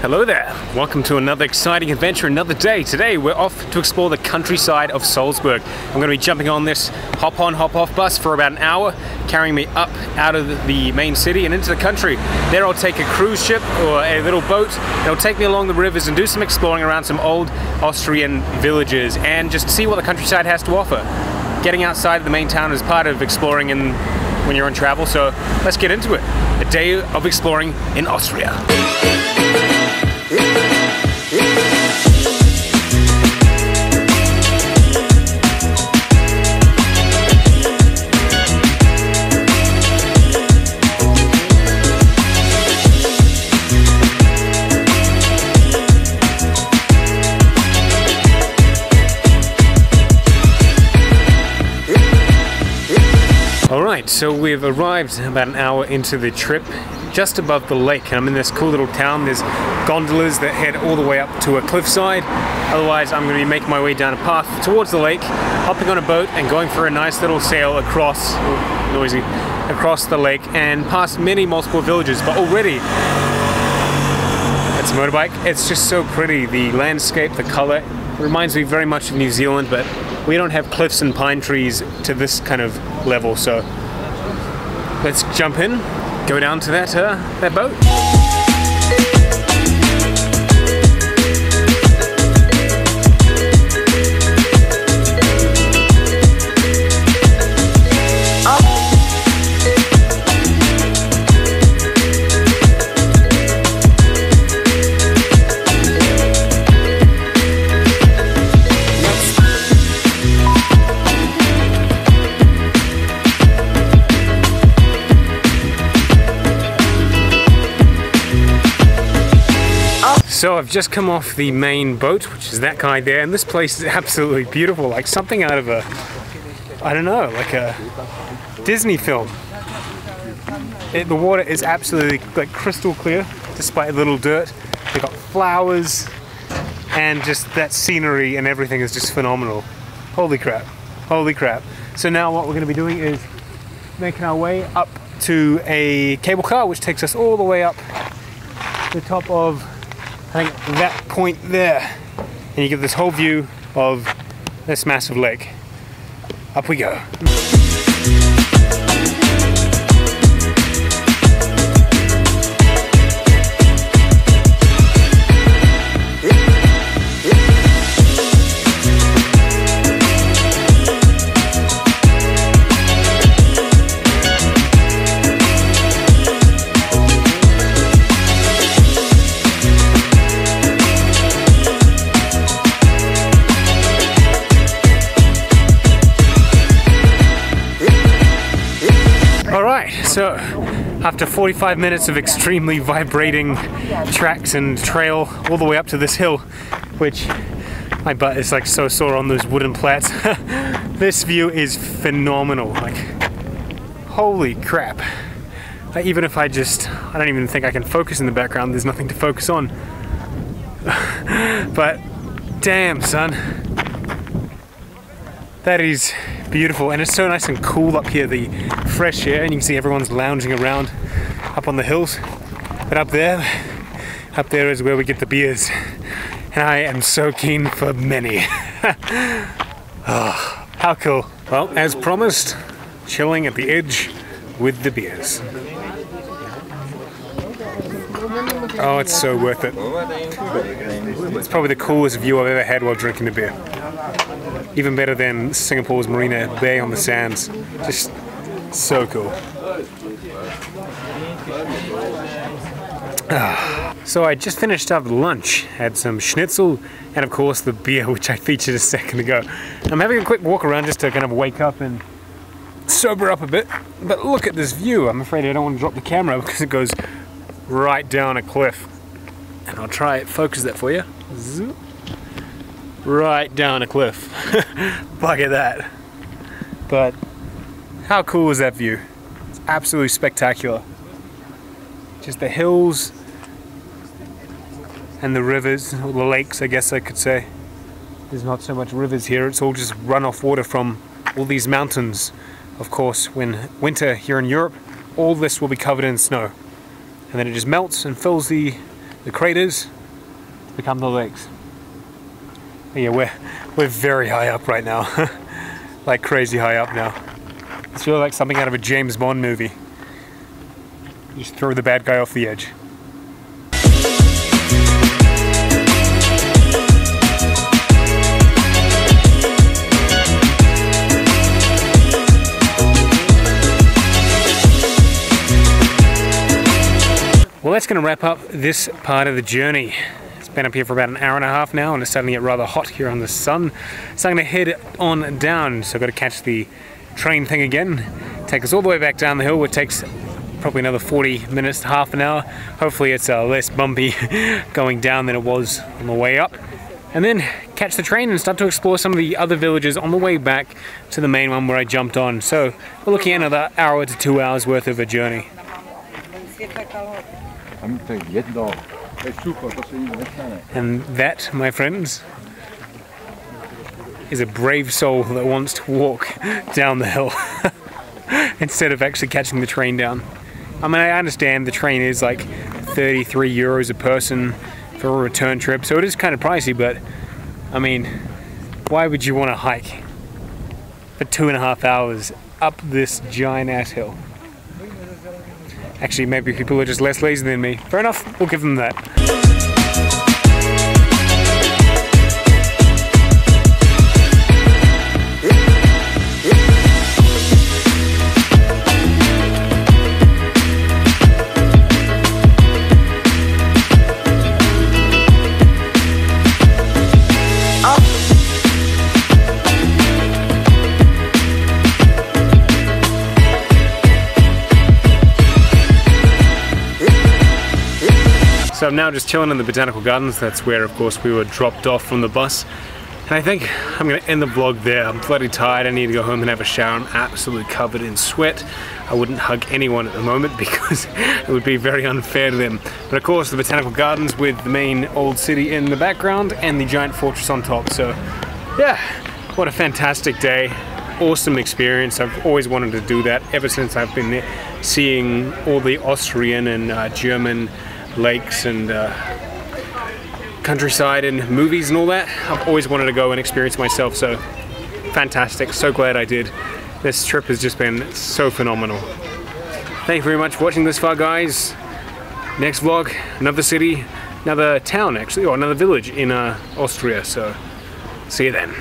Hello there, welcome to another exciting adventure, another day. Today we're off to explore the countryside of Salzburg. I'm going to be jumping on this hop-on, hop-off bus for about an hour, carrying me up out of the main city and into the country. There I'll take a cruise ship or a little boat. It'll take me along the rivers and do some exploring around some old Austrian villages and just see what the countryside has to offer. Getting outside of the main town is part of exploring when you're on travel, so let's get into it. A day of exploring in Austria. Alright, so we've arrived about an hour into the trip, just above the lake, and I'm in this cool little town. There's gondolas that head all the way up to a cliffside. Otherwise, I'm going to be making my way down a path towards the lake, hopping on a boat and going for a nice little sail across the lake and past multiple villages. But already, it's a motorbike. It's just so pretty. The landscape, the color, it reminds me very much of New Zealand, but we don't have cliffs and pine trees to this kind of level, so let's jump in, go down to that boat. So I've just come off the main boat, which is that guy there, and this place is absolutely beautiful, like something out of I don't know, like a Disney film. The water is absolutely like crystal clear, despite a little dirt. They've got flowers, and just that scenery and everything is just phenomenal. Holy crap, holy crap. So now what we're going to be doing is making our way up to a cable car, which takes us all the way up to the top of, I think, that point there, and you get this whole view of this massive lake. Up we go. So, after 45 minutes of extremely vibrating tracks and trail all the way up to this hill, which my butt is like so sore on those wooden plats, this view is phenomenal. Like, holy crap. Like, even if I don't even think I can focus in the background, there's nothing to focus on. But, damn son. That is beautiful, and it's so nice and cool up here, the fresh air, and you can see everyone's lounging around up on the hills. But up there is where we get the beers, and I am so keen for many. Oh, how cool. Well, as promised, chilling at the edge with the beers. Oh, it's so worth it. It's probably the coolest view I've ever had while drinking a beer. Even better than Singapore's Marina Bay on the sands. Just so cool. So I just finished up lunch, had some schnitzel, and of course the beer, which I featured a second ago. I'm having a quick walk around just to kind of wake up and sober up a bit. But look at this view. I'm afraid I don't want to drop the camera because it goes right down a cliff. And I'll try it, focus that for you. Zoop. Right down a cliff. Bugger that. But how cool is that view? It's absolutely spectacular. Just the hills and the rivers, or the lakes I guess I could say. There's not so much rivers here, it's all just runoff water from all these mountains. Of course, when winter here in Europe, all this will be covered in snow. And then it just melts and fills the craters become the lakes. But yeah, we're very high up right now. Like crazy high up now. It's feels like something out of a James Bond movie. Just throw the bad guy off the edge. Well, that's going to wrap up this part of the journey. It's been up here for about an hour and a half now, and it's starting to get rather hot here on the sun. So I'm going to head on down. So I've got to catch the train thing again. Take us all the way back down the hill. It takes probably another 40 minutes to half an hour. Hopefully it's less bumpy going down than it was on the way up. And then catch the train and start to explore some of the other villages on the way back to the main one where I jumped on. So we're looking at another hour to 2 hours worth of a journey. And that, my friends, is a brave soul that wants to walk down the hill instead of actually catching the train down. I mean, I understand the train is like 33 euros a person for a return trip, so it is kind of pricey, but I mean, why would you want to hike for 2.5 hours up this giant ass hill? Actually, maybe people are just less lazy than me. Fair enough, we'll give them that. So I'm now just chilling in the botanical gardens. That's where, of course, we were dropped off from the bus. And I think I'm going to end the vlog there. I'm bloody tired. I need to go home and have a shower. I'm absolutely covered in sweat. I wouldn't hug anyone at the moment because it would be very unfair to them. But of course, the botanical gardens with the main old city in the background and the giant fortress on top. So yeah, what a fantastic day. Awesome experience. I've always wanted to do that ever since I've been there, seeing all the Austrian and German lakes and countryside and movies and all that. I've always wanted to go and experience myself, so fantastic. So glad I did. This trip has just been so phenomenal. Thank you very much for watching this far, guys. Next vlog, another city, another town actually, or another village in Austria, so see you then.